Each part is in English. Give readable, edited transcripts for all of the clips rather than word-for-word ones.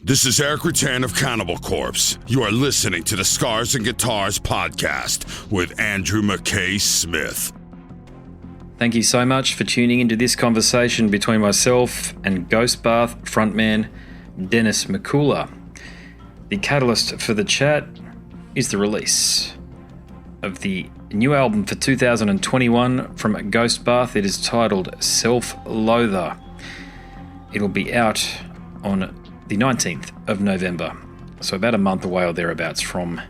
This is Eric Rattan of Cannibal Corpse. You are listening to the Scars and Guitars podcast with Andrew McKay Smith. Thank you so much for tuning into this conversation between myself and Ghostbath frontman Dennis Mikula. The catalyst for the chat is the release of the new album for 2021 from Ghostbath. It is titled Loather. It'll be out on the 19th of November, so about a month away or thereabouts from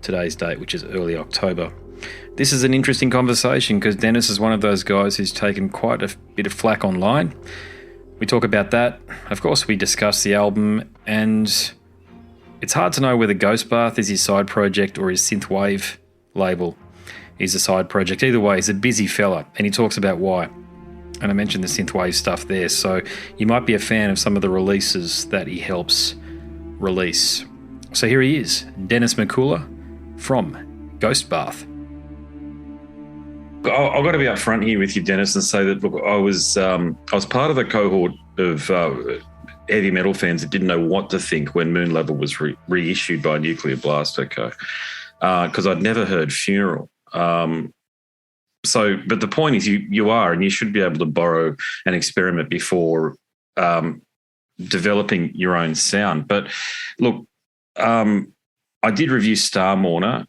today's date, which is early October. This is an interesting conversation because Dennis is one of those guys who's taken quite a bit of flack online. We talk about that. Of course, we discuss the album, and it's hard to know whether Ghostbath is his side project or his synthwave label is a side project. Either way, he's a busy fella, and he talks about why. And I mentioned the synthwave stuff there, so you might be a fan of some of the releases that he helps release. So here he is, Dennis Mikula from Ghostbath. I've got to be up front here with you, Dennis, and say that, look, I was part of the cohort of heavy metal fans that didn't know what to think when Moon Level was reissued by Nuclear Blast, okay? Because I'd never heard Funeral. But the point is you are, and you should be able to borrow and experiment before developing your own sound. But look, I did review Star Mourner,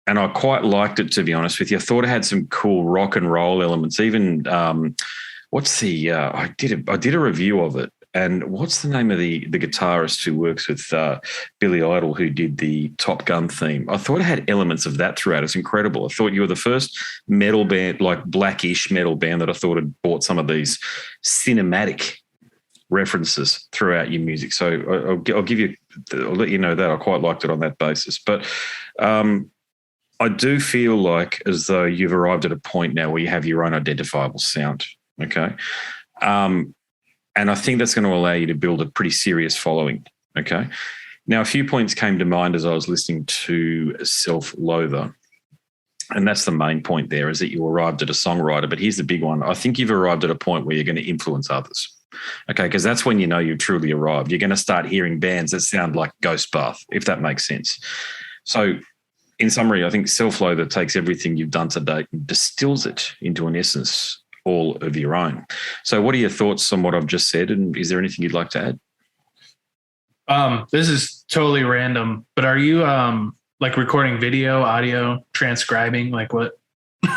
and I quite liked it, to be honest with you. I thought it had some cool rock and roll elements. Even I did a review of it. And what's the name of the guitarist who works with Billy Idol, who did the Top Gun theme? I thought it had elements of that throughout. It's incredible. I thought you were the first metal band, like blackish metal band, that I thought had brought some of these cinematic references throughout your music. So I'll let you know that I quite liked it on that basis. But I do feel like as though you've arrived at a point now where you have your own identifiable sound. Okay. And I think that's going to allow you to build a pretty serious following, okay? Now, a few points came to mind as I was listening to Loather, and that's the main point there, is that you arrived at a songwriter. But here's the big one. I think you've arrived at a point where you're going to influence others, okay? Because that's when you know you've truly arrived. You're going to start hearing bands that sound like Ghostbath, if that makes sense. So in summary, I think Loather takes everything you've done to date and distills it into an essence all of your own. So what are your thoughts on what I've just said, and is there anything you'd like to add? This is totally random, but are you like recording video, audio, transcribing, like what? I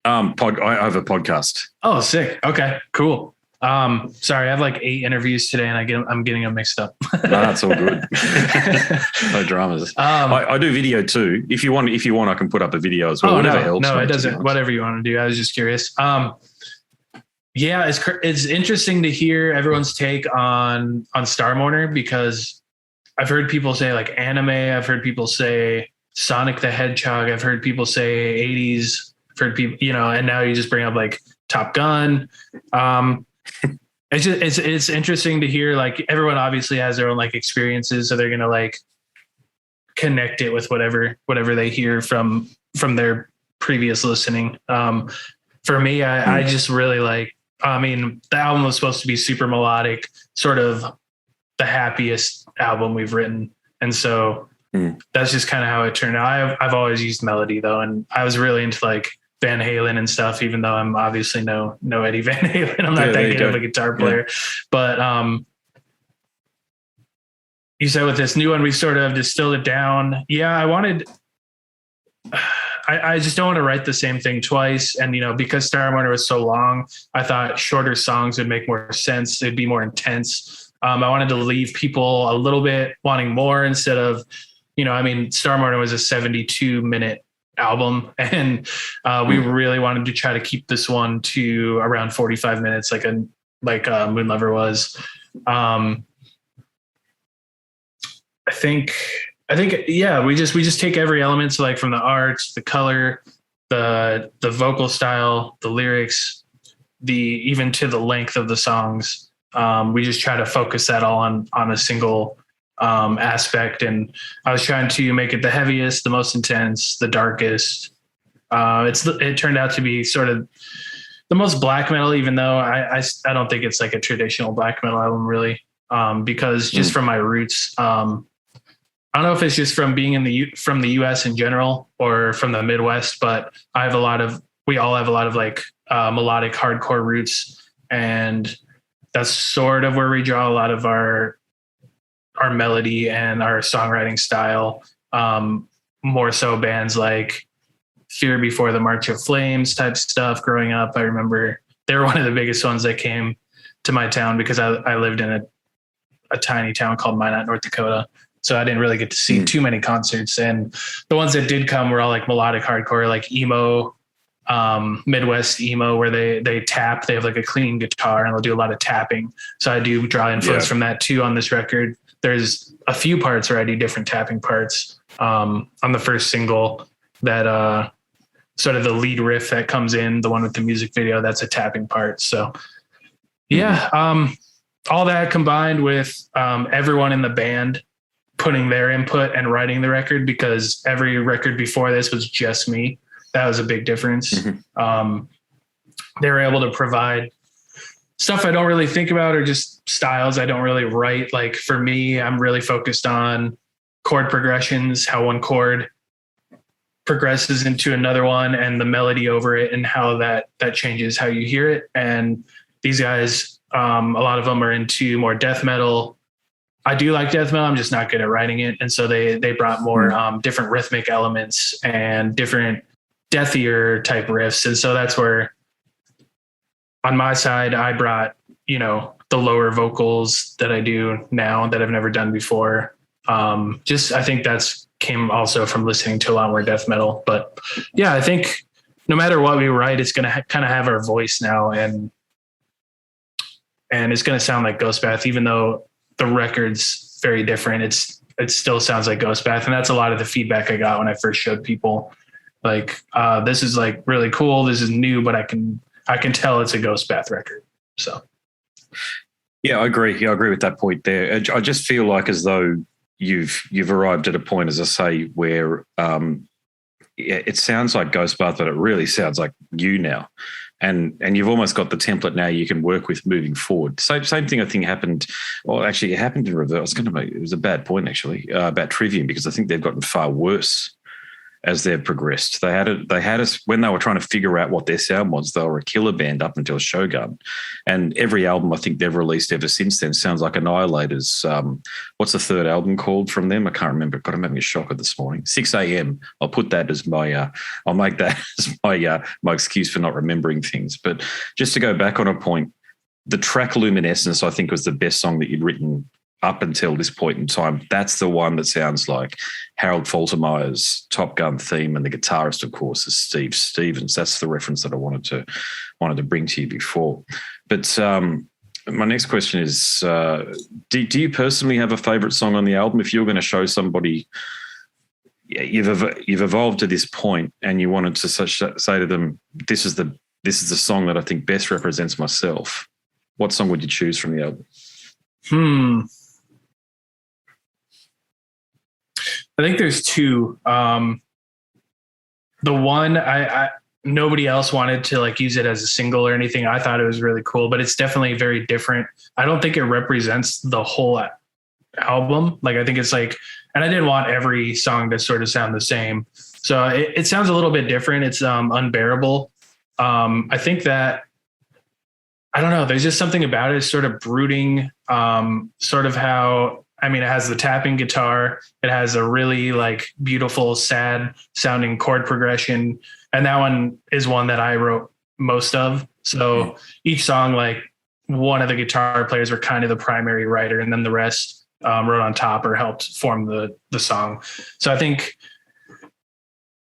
have a podcast. Oh, sick. Okay, cool. Sorry, I have like 8 interviews today, and I'm getting them mixed up. No, that's all good. No dramas. I do video too. If you want, I can put up a video as well. Whatever helps. No, it doesn't. Whatever you want to do. I was just curious. Yeah, it's interesting to hear everyone's take on Star Mourner, because I've heard people say like anime. I've heard people say Sonic the Hedgehog. I've heard people say 80s. I've heard people, and now you just bring up like Top Gun. It's interesting to hear, like, everyone obviously has their own like experiences, so they're gonna like connect it with whatever they hear from their previous listening. For me, I just really like. I mean, the album was supposed to be super melodic, sort of the happiest album we've written, and so that's just kind of how it turned out. I've always used melody though, and I was really into like Van Halen and stuff, even though I'm obviously no Eddie Van Halen. I'm not that good of a guitar player. Yeah. But you said with this new one, we sort of distilled it down. Yeah, I just don't want to write the same thing twice. And, because Star Mourner was so long, I thought shorter songs would make more sense. It'd be more intense. I wanted to leave people a little bit wanting more instead of, Star Mourner was a 72-minute album, and we really wanted to try to keep this one to around 45 minutes, like Moon Lover was. I think yeah, we just take every element, so like from the art, the color, the vocal style, the lyrics, even to the length of the songs. We just try to focus that all on a single aspect, and I was trying to make it the heaviest, the most intense, the darkest. It turned out to be sort of the most black metal, even though I don't think it's like a traditional black metal album really. because just from my roots, I don't know if it's just from being from the US in general or from the Midwest, but we all have a lot of like melodic hardcore roots, and that's sort of where we draw a lot of our melody and our songwriting style. More so bands like Fear Before the March of Flames type stuff. Growing up, I remember they were one of the biggest ones that came to my town because I lived in a tiny town called Minot, North Dakota. So I didn't really get to see too many concerts. And the ones that did come were all like melodic hardcore, like emo, Midwest emo, where they tap. They have like a clean guitar and they'll do a lot of tapping. So I do draw influence from that too on this record. There's a few parts where I do different tapping parts. On the first single, that sort of the lead riff that comes in, the one with the music video, that's a tapping part. So all that combined with everyone in the band putting their input and writing the record, because every record before this was just me. That was a big difference. They were able to provide stuff I don't really think about, or just styles I don't really write. Like for me, I'm really focused on chord progressions, how one chord progresses into another one, and the melody over it, and how that changes how you hear it. And these guys, a lot of them are into more death metal. I do like death metal. I'm just not good at writing it. And so they brought more different rhythmic elements and different deathier type riffs. And so that's where on my side, I brought, the lower vocals that I do now that I've never done before. I think that's came also from listening to a lot more death metal. But yeah, I think no matter what we write, it's going to kind of have our voice now, and it's going to sound like Ghostbath, even though the record's very different. It still sounds like Ghostbath. And that's a lot of the feedback I got when I first showed people, like, this is like really cool. This is new, but I can tell it's a Ghostbath record. So. Yeah, I agree. Yeah, I agree with that point there. I just feel like as though you've arrived at a point, as I say, where it sounds like Ghostbath, but it really sounds like you now. And you've almost got the template now you can work with moving forward. Same thing I think happened. Well, actually, it happened in reverse. It was a bad point actually about Trivium, because I think they've gotten far worse as they've progressed. They had us when they were trying to figure out what their sound was. They were a killer band up until Shogun, and every album I think they've released ever since then sounds like Annihilators. What's the third album called from them? I can't remember. God, I'm having a shocker this morning. 6 a.m. I'll put that as my. I'll make that as my excuse for not remembering things. But just to go back on a point, the track Luminescence I think was the best song that you'd written up until this point in time. That's the one that sounds like Harold Faltermeyer's Top Gun theme, and the guitarist, of course, is Steve Stevens. That's the reference that I wanted to bring to you before. But my next question is, do you personally have a favourite song on the album? If you're going to show somebody, you've evolved to this point, and you wanted to say to them, this is the song that I think best represents myself, what song would you choose from the album? I think there's two. The one I nobody else wanted to like use it as a single or anything. I thought it was really cool, but it's definitely very different. I don't think it represents the whole album. Like I think it's like, and I didn't want every song to sort of sound the same. So it sounds a little bit different. It's Unbearable. I think that, I don't know, there's just something about it. It's sort of brooding, sort of how, I mean, it has the tapping guitar. It has a really like beautiful, sad sounding chord progression. And that one is one that I wrote most of. So each song, like one of the guitar players were kind of the primary writer, and then the rest wrote on top or helped form the song. So I think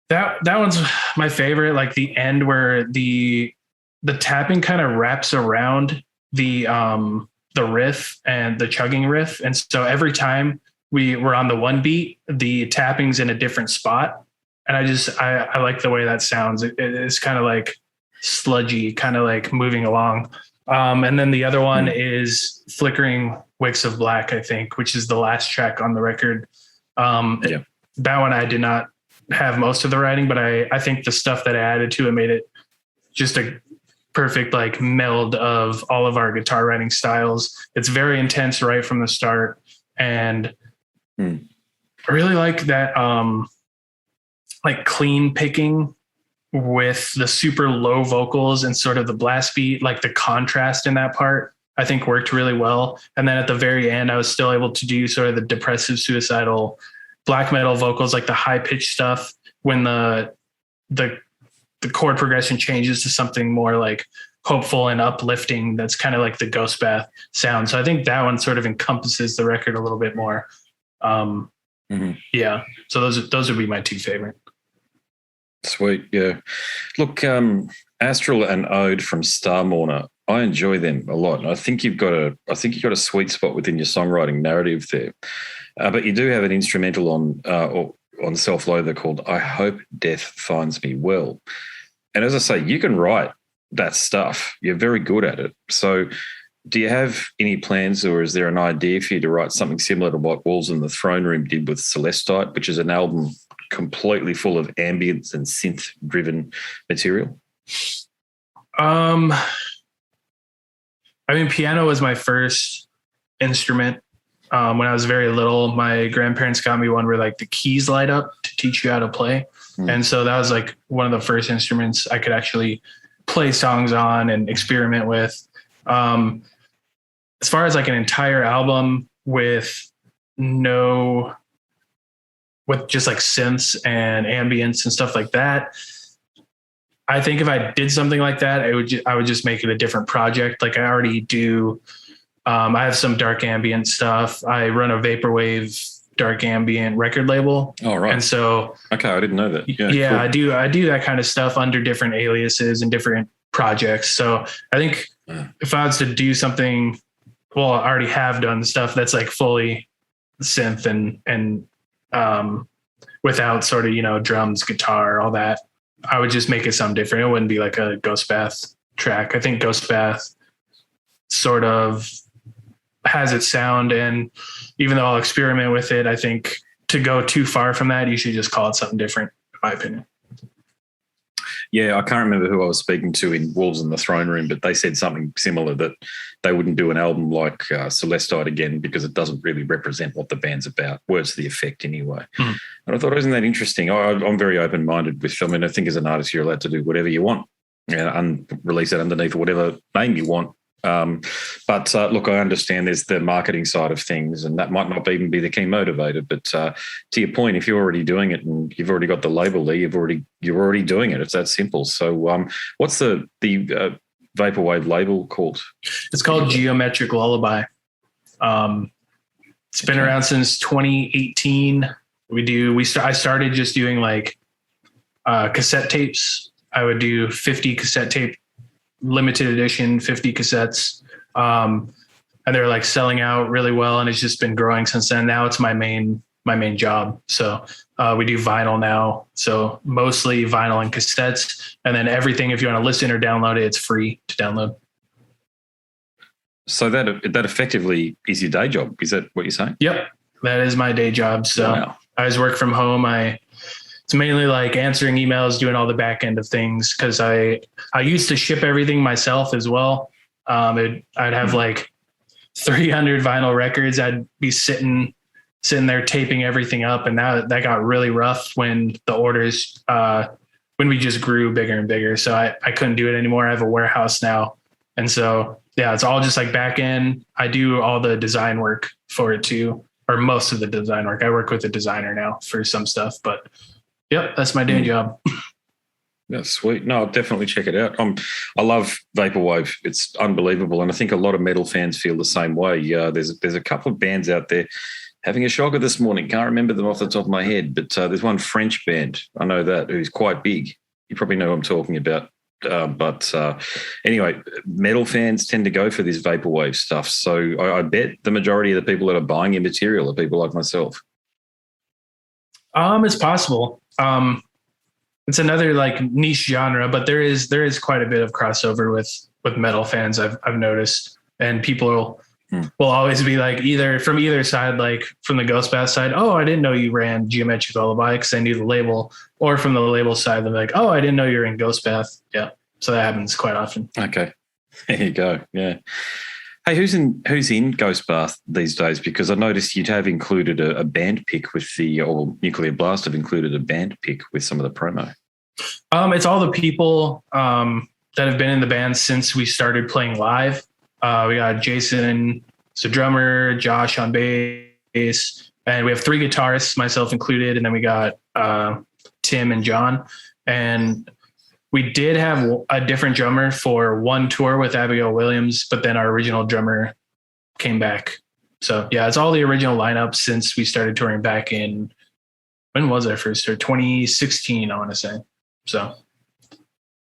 that one's my favorite. Like the end where the tapping kind of wraps around the riff and the chugging riff. And so every time we were on the one beat, the tapping's in a different spot. And I like the way that sounds. It's kind of like sludgy, kind of like moving along. And then the other one is Flickering Wicks of Black, I think, which is the last track on the record. That one I did not have most of the writing, but I think the stuff that I added to it made it just a perfect like meld of all of our guitar writing styles. It's very intense right from the start. And I really like that like clean picking with the super low vocals and sort of the blast beat, like the contrast in that part, I think worked really well. And then at the very end, I was still able to do sort of the depressive, suicidal black metal vocals, like the high pitched stuff when the chord progression changes to something more like hopeful and uplifting. That's kind of like the Ghost Bath sound. So I think that one sort of encompasses the record a little bit more. Yeah. So those would be my two favorite. Sweet. Yeah. Look, Astral and Ode from Star Mourner, I enjoy them a lot. And I think you've got a sweet spot within your songwriting narrative there. But you do have an instrumental on Self-Loather called I Hope Death Finds Me Well. And as I say, you can write that stuff. You're very good at it. So do you have any plans, or is there an idea for you to write something similar to what Wolves in the Throne Room did with Celestite, which is an album completely full of ambience and synth-driven material? I mean, piano was my first instrument. When I was very little, my grandparents got me one where like the keys light up to teach you how to play. And so that was like one of the first instruments I could actually play songs on and experiment with. As far as like an entire album with just like synths and ambience and stuff like that, I think if I did something like that, I would just make it a different project. Like I already do. I have some dark ambient stuff. I run a vaporwave dark ambient record label. Oh, right. And so, okay, I didn't know that. Yeah, cool. I do that kind of stuff under different aliases and different projects. So I think if I was to do something, well, I already have done stuff that's like fully synth and without sort of, drums, guitar, all that. I would just make it sound different. It wouldn't be like a Ghost Bath track. I think Ghost Bath sort of has its sound, and even though I'll experiment with it, I think to go too far from that, you should just call it something different, in my opinion. Yeah, I can't remember who I was speaking to in Wolves in the Throne Room, but they said something similar, that they wouldn't do an album like Celestite again because it doesn't really represent what the band's about. Words to the effect anyway. And I thought, isn't that interesting? I'm very open-minded with film, and I think as an artist you're allowed to do whatever you want and release it underneath whatever name you want. But look, I understand there's the marketing side of things, and that might not even be the key motivator. But to your point, if you're already doing it and you've already got the label there, you're already doing it. It's that simple. So, what's the vaporwave label called? It's called Geometric Lullaby. It's been around since 2018. I started just doing like cassette tapes. I would do 50 cassette tape, limited edition, 50 cassettes. And they're like selling out really well. And it's just been growing since then. Now it's my main job. So we do vinyl now. So mostly vinyl and cassettes. And then everything, if you want to listen or download it, it's free to download. So that effectively is your day job. Is that what you're saying? Yep. That is my day job. So wow. I just work from home. It's mainly like answering emails, doing all the back end of things. Cause I used to ship everything myself as well. I'd have like 300 vinyl records. I'd be sitting there taping everything up. And that got really rough when the orders, when we just grew bigger and bigger. So I couldn't do it anymore. I have a warehouse now. And so, yeah, it's all just like back end. I do all the design work for it too, or most of the design work. I work with a designer now for some stuff, but yep, that's my day job. That's sweet. No, I'll definitely check it out. I love vaporwave. It's unbelievable, and I think a lot of metal fans feel the same way. There's a couple of bands out there having a shocker this morning. Can't remember them off the top of my head, but there's one French band, I know that, who's quite big. You probably know who I'm talking about. But anyway, metal fans tend to go for this vaporwave stuff. So I bet the majority of the people that are buying your material are people like myself. It's possible. It's another like niche genre, but there is quite a bit of crossover with metal fans. I've noticed, and people will always be like either from either side, like from the Ghost Bath side. Oh, I didn't know you ran Geometric Lullaby because I knew the label, or from the label side, they're like, oh, I didn't know you were in Ghost Bath. Yeah. So that happens quite often. Okay. There you go. Yeah. Hey, who's in Ghost Bath these days? Because I noticed you'd have included a band pick with or Nuclear Blast have included a band pick with some of the promo. It's all the people that have been in the band since we started playing live. We got Jason, so drummer, Josh on bass, and we have 3 guitarists, myself included, and then we got Tim and John. And we did have a different drummer for one tour with Abigail Williams, but then our original drummer came back. So yeah, it's all the original lineup since we started touring back in, when was our first tour? 2016, I want to say. So,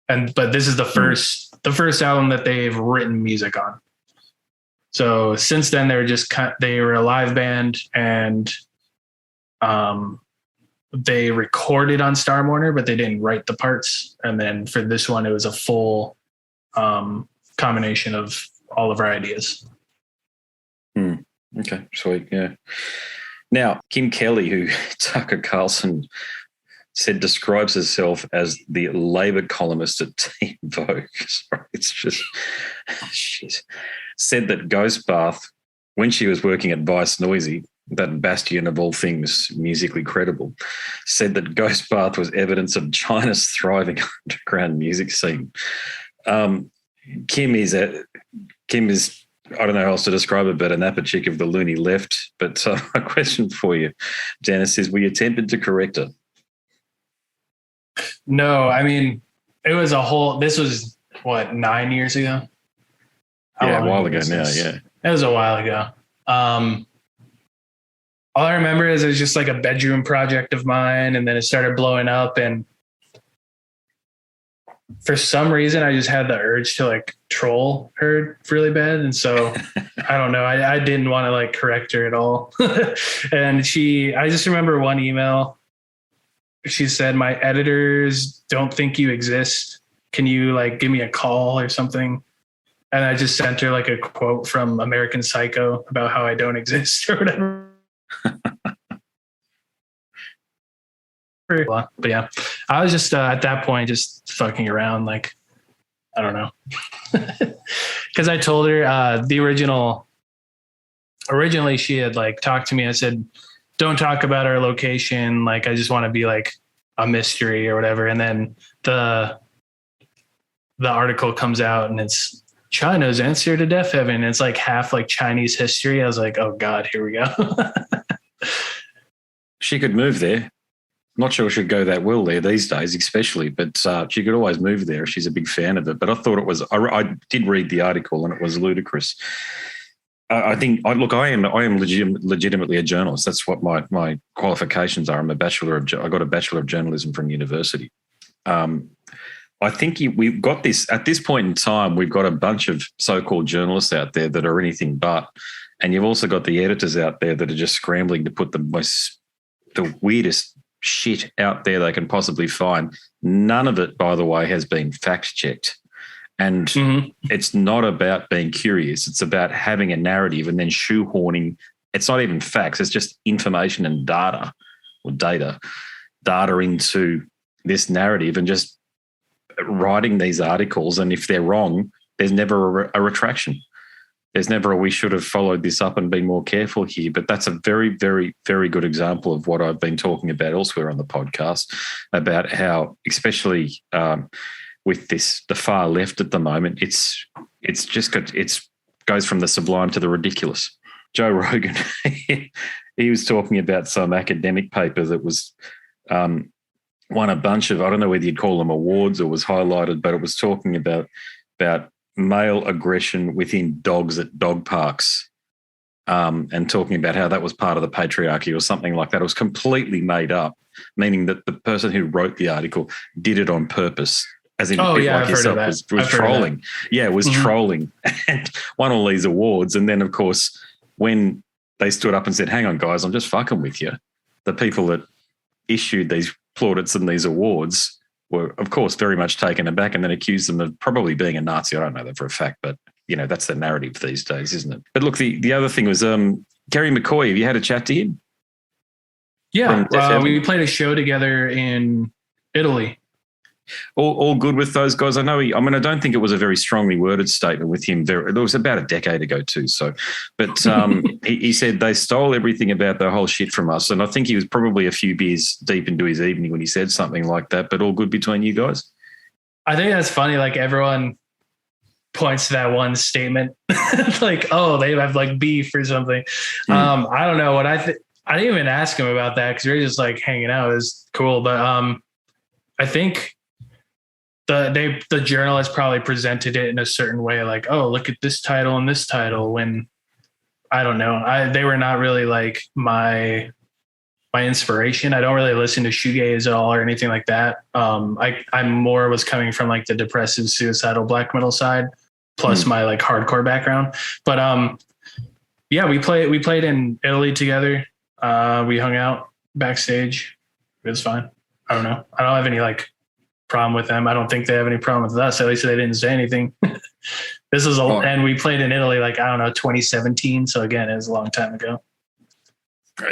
but this is the first album that they've written music on. So since then they were a live band, and they recorded on Star Mourner, but they didn't write the parts. And then for this one, it was a full combination of all of our ideas. Okay, sweet. Yeah. Now, Kim Kelly, who Tucker Carlson said describes herself as the Labor columnist at Teen Vogue. Sorry, it's just shit. Said that Ghost Bath, when she was working at Vice Noisey, that bastion of all things musically credible, said that Ghost Bath was evidence of China's thriving underground music scene. Kim is, I don't know how else to describe it, but an Napa chick of the loony left. But a question for you, Dennis, is were you tempted to correct her? No, I mean, it was this was what, 9 years ago? Yeah, a while ago now, yeah. It was a while ago. All I remember is it was just like a bedroom project of mine, and then it started blowing up, and for some reason I just had the urge to like troll her really bad. And so I don't know, I didn't want to like correct her at all. And I just remember one email. She said, "My editors don't think you exist. Can you like give me a call or something?" And I just sent her like a quote from American Psycho about how I don't exist or whatever. But yeah, I was just at that point just fucking around, like, I don't know. Because I told her originally she had like talked to me. I said, "Don't talk about our location. Like, I just want to be like a mystery or whatever." And then the article comes out and it's China's answer to Deafheaven. It's like half like Chinese history. I was like, oh God, here we go. She could move there. Not sure she'd go that well there these days, especially, but she could always move there if she's a big fan of it. But I thought it was, I did read the article and it was ludicrous. I am legitimately a journalist. That's what my qualifications are. I got a Bachelor of Journalism from university. I think we've got this, at this point in time, we've got a bunch of so-called journalists out there that are anything but, and you've also got the editors out there that are just scrambling to put the weirdest shit out there they can possibly find. None of it, by the way, has been fact-checked. And It's not about being curious. It's about having a narrative and then shoehorning. It's not even facts. It's just information and data into this narrative and just writing these articles. And if they're wrong, there's never a retraction. There's never a we should have followed this up and been more careful here. But that's a very, very, very good example of what I've been talking about elsewhere on the podcast about how, especially with the far left at the moment, it's goes from the sublime to the ridiculous. Joe Rogan, he was talking about some academic paper that was won a bunch of, I don't know whether you'd call them awards or was highlighted, but it was talking about male aggression within dogs at dog parks, and talking about how that was part of the patriarchy or something like that. It was completely made up, meaning that the person who wrote the article did it on purpose, as in like yourself was trolling. Yeah, it was trolling and won all these awards. And then, of course, when they stood up and said, "Hang on, guys, I'm just fucking with you," the people that issued these plaudits and these awards were, of course, very much taken aback and then accused them of probably being a Nazi. I don't know that for a fact, but, that's the narrative these days, isn't it? But look, the other thing was Kerry McCoy. Have you had a chat to him? Yeah, we played a show together in Italy. All good with those guys. I know. I don't think it was a very strongly worded statement with him. It was about a decade ago too. So, but he said they stole everything about the whole shit from us, and I think he was probably a few beers deep into his evening when he said something like that. But all good between you guys. I think that's funny. Like everyone points to that one statement, like, oh, they have like beef or something. I don't know what I didn't even ask him about that because we were just like hanging out. It was cool, but I think the journalist probably presented it in a certain way, like, oh, look at this title and this title, when I don't know. They were not really like my inspiration. I don't really listen to shoegaze at all or anything like that. I more was coming from like the depressive, suicidal black metal side, plus my like hardcore background. But yeah, we played in Italy together. We hung out backstage. It was fine. I don't know. I don't have any like problem with them. I don't think they have any problem with us. At least they didn't say anything. And we played in Italy, like, I don't know, 2017. So again, it was a long time ago.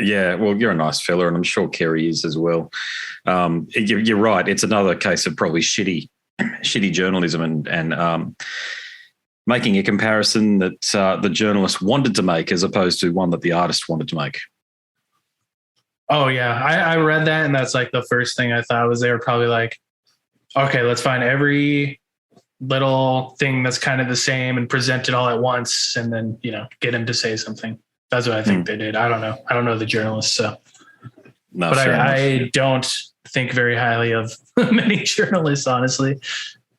Yeah, well, you're a nice fella, and I'm sure Kerry is as well. You're right. It's another case of probably shitty journalism and making a comparison that the journalist wanted to make as opposed to one that the artist wanted to make. Oh, yeah. I read that, and that's like the first thing I thought was they were probably like, okay, let's find every little thing that's kind of the same and present it all at once and then, get him to say something. That's what I think they did. I don't know. I don't know the journalists, so. No, but I don't think very highly of many journalists, honestly.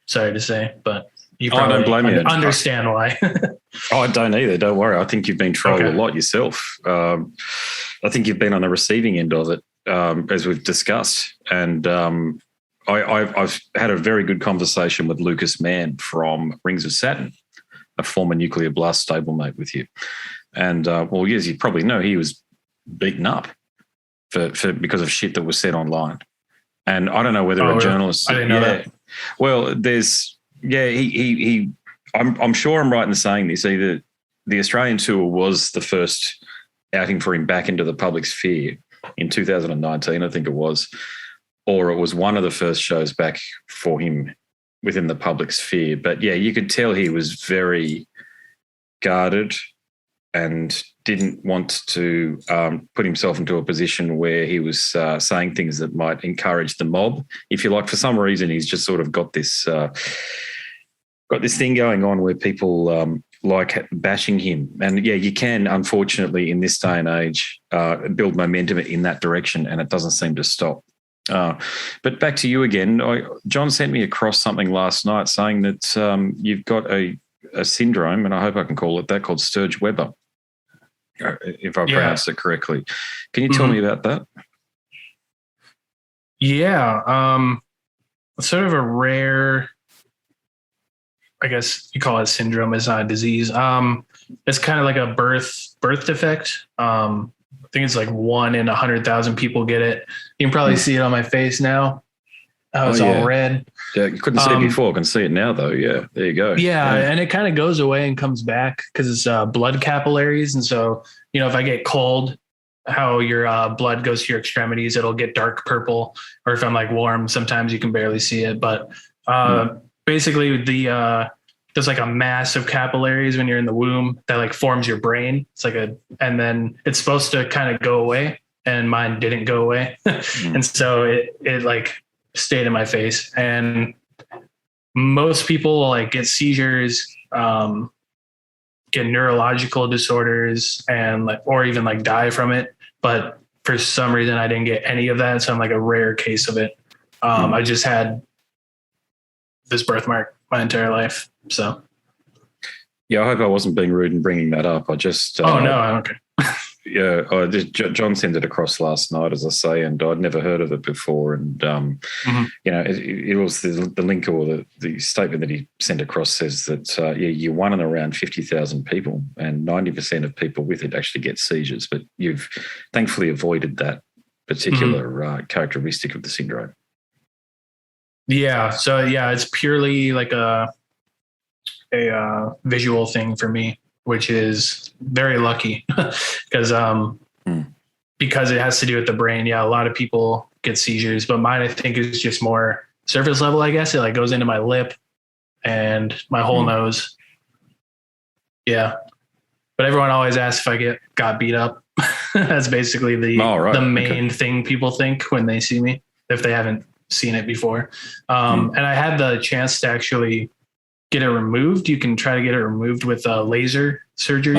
Sorry to say, but you probably don't blame you. Understand why. I don't either. Don't worry. I think you've been trolled a lot yourself. I think you've been on the receiving end of it, as we've discussed. And I've had a very good conversation with Lucas Mann from Rings of Saturn, a former Nuclear Blast stablemate with you. And, well, as you probably know, he was beaten up for because of shit that was said online. And I don't know whether a journalist... I didn't know that. Well, I'm sure I'm right in saying this. Either the Australian tour was the first outing for him back into the public sphere in 2019, I think it was, or it was one of the first shows back for him within the public sphere. But, yeah, you could tell he was very guarded and didn't want to put himself into a position where he was saying things that might encourage the mob. If you like, for some reason, he's just sort of got this thing going on where people like bashing him. And, yeah, you can, unfortunately, in this day and age, build momentum in that direction, and it doesn't seem to stop. But back to you again. John sent me across something last night saying that you've got a syndrome, and I hope I can call it that, called Sturge-Weber, if I pronounced it correctly. Can you tell me about that? Yeah. Sort of a rare, I guess you call it syndrome. It's not a disease. It's kind of like a birth defect. I think it's like 1 in 100,000 people get it. You can probably see it on my face now. It's all red. Yeah, you couldn't see it before. I can see it now, though. Yeah, there you go. Yeah, and it kind of goes away and comes back because it's blood capillaries. And so, if I get cold, how your blood goes to your extremities, it'll get dark purple. Or if I'm like warm, sometimes you can barely see it. But basically, there's like a mass of capillaries when you're in the womb that like forms your brain. It's like and then it's supposed to kind of go away, and mine didn't go away. And so it like stayed in my face. And most people like get seizures, get neurological disorders, and or even like die from it. But for some reason I didn't get any of that. So I'm like a rare case of it. I just had this birthmark my entire life. So. Yeah, I hope I wasn't being rude in bringing that up. I just... no, I don't care. Yeah, John sent it across last night, as I say, and I'd never heard of it before. And, it was the link, or the statement that he sent across says that, you're one in around 50,000 people, and 90% of people with it actually get seizures. But you've thankfully avoided that particular characteristic of the syndrome. Yeah. So, yeah, it's purely like a visual thing for me, which is very lucky because it has to do with the brain. Yeah, a lot of people get seizures, but mine I think is just more surface level, I guess. It like goes into my lip and my whole nose. Yeah. But everyone always asks if I got beat up. That's basically the main thing people think when they see me, if they haven't seen it before. And I had the chance to actually get it removed. You can try to get it removed with laser surgery.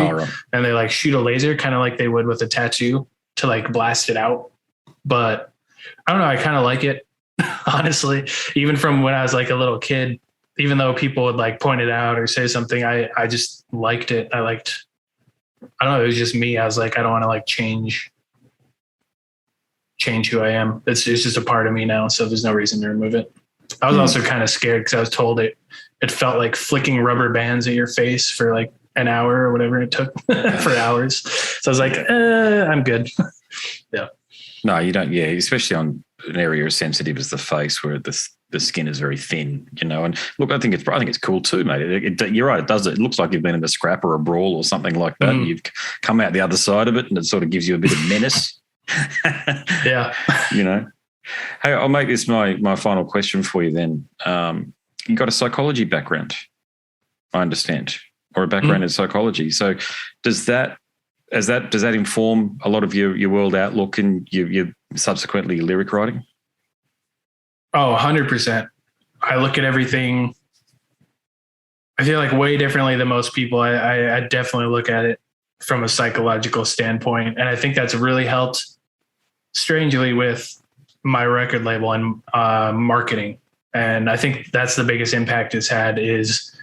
And they like shoot a laser kind of like they would with a tattoo to like blast it out. But I don't know. I kind of like it, honestly, even from when I was like a little kid, even though people would like point it out or say something, I just liked it. I don't know. It was just me. I was like, I don't want to like change who I am. It's just a part of me now. So there's no reason to remove it. I was also kind of scared because I was told it felt like flicking rubber bands at your face for like an hour or whatever it took for hours. So I was like, I'm good. Yeah. No, you don't. Yeah. Especially on an area as sensitive as the face where the skin is very thin, you know. And look, I think it's cool too, mate. You're right. It looks like you've been in a scrap or a brawl or something like that. You've come out the other side of it, and it sort of gives you a bit of menace. Yeah. You know. Hey, I'll make this my final question for you then. You got a psychology background, I understand, or a background in psychology. So does that inform a lot of your world outlook and your subsequently lyric writing? Oh, 100%. I look at everything, I feel like way differently than most people. I definitely look at it from a psychological standpoint. And I think that's really helped strangely with my record label and marketing. And I think that's the biggest impact it's had is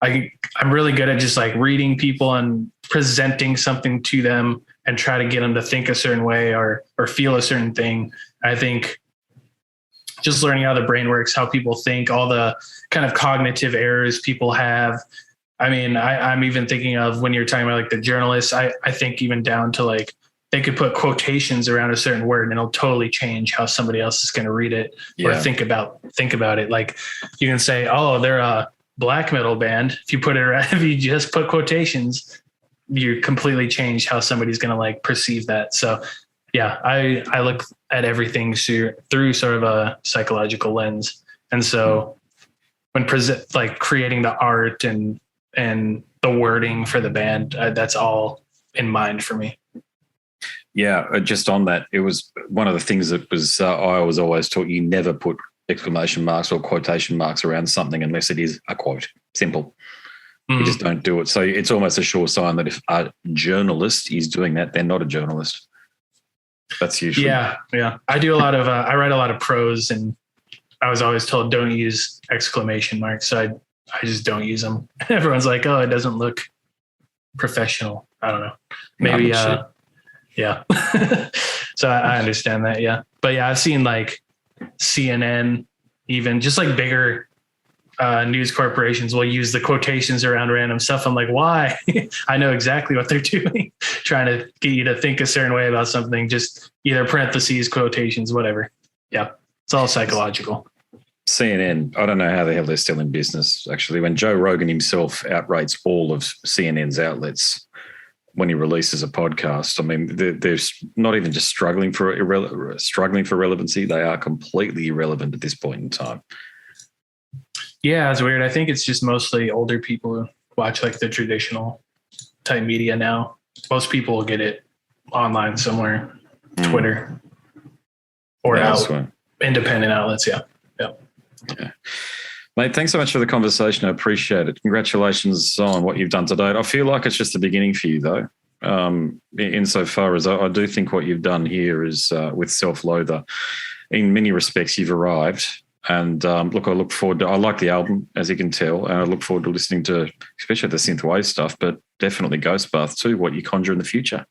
I'm really good at just like reading people and presenting something to them and try to get them to think a certain way or feel a certain thing. I think just learning how the brain works, how people think, all the kind of cognitive errors people have. I mean, I'm even thinking of when you're talking about like the journalists, I think even down to like, they could put quotations around a certain word and it'll totally change how somebody else is going to read it or think about it. Like you can say, oh, they're a black metal band. If you just put quotations, you completely change how somebody's going to like perceive that. So yeah, I look at everything through sort of a psychological lens. And so when creating the art and the wording for the band, that's all in mind for me. Yeah, just on that, it was one of the things that was I was always taught, you never put exclamation marks or quotation marks around something unless it is a quote. Simple. You just don't do it. So it's almost a sure sign that if a journalist is doing that, they're not a journalist. That's usually. Yeah. I do a lot of I write a lot of prose, and I was always told don't use exclamation marks. So I just don't use them. Everyone's like, oh, it doesn't look professional. I don't know. Maybe yeah. So I understand that. Yeah. But yeah, I've seen like CNN, even just like bigger news corporations will use the quotations around random stuff. I'm like, why? I know exactly what they're doing, trying to get you to think a certain way about something, just either parentheses, quotations, whatever. Yeah. It's all psychological. CNN, I don't know how the hell they're still in business, actually. When Joe Rogan himself outrates all of CNN's outlets when he releases a podcast, I mean, they're not even just struggling for relevancy. They are completely irrelevant at this point in time. Yeah, it's weird. I think it's just mostly older people who watch like the traditional type media now. Most people will get it online somewhere, Twitter or independent outlets. Yeah. Mate, thanks so much for the conversation. I appreciate it. Congratulations on what you've done today. I feel like it's just the beginning for you, though, insofar as I do think what you've done here is with Loather. In many respects, you've arrived. And look, I look forward to, I like the album, as you can tell, and I look forward to listening to, especially the synthwave stuff, but definitely Ghostbath too, what you conjure in the future.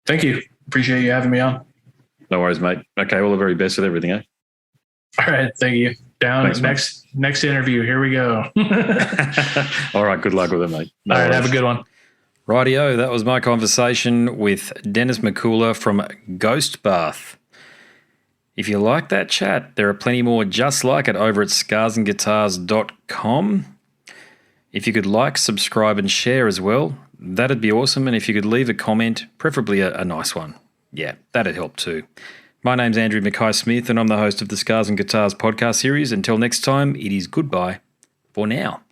Thank you. Appreciate you having me on. No worries, mate. Okay, all the very best with everything, eh? All right, thank you. Thanks, next interview. Here we go. All right, good luck with it, mate. All right, have a good one. Rightio, that was my conversation with Dennis Mikula from Ghostbath. If you like that chat, there are plenty more just like it over at scarsandguitars.com. If you could like, subscribe and share as well, that'd be awesome. And if you could leave a comment, preferably a nice one. Yeah, that'd help too. My name's Andrew Mackay-Smith, and I'm the host of the Scars and Guitars podcast series. Until next time, it is goodbye for now.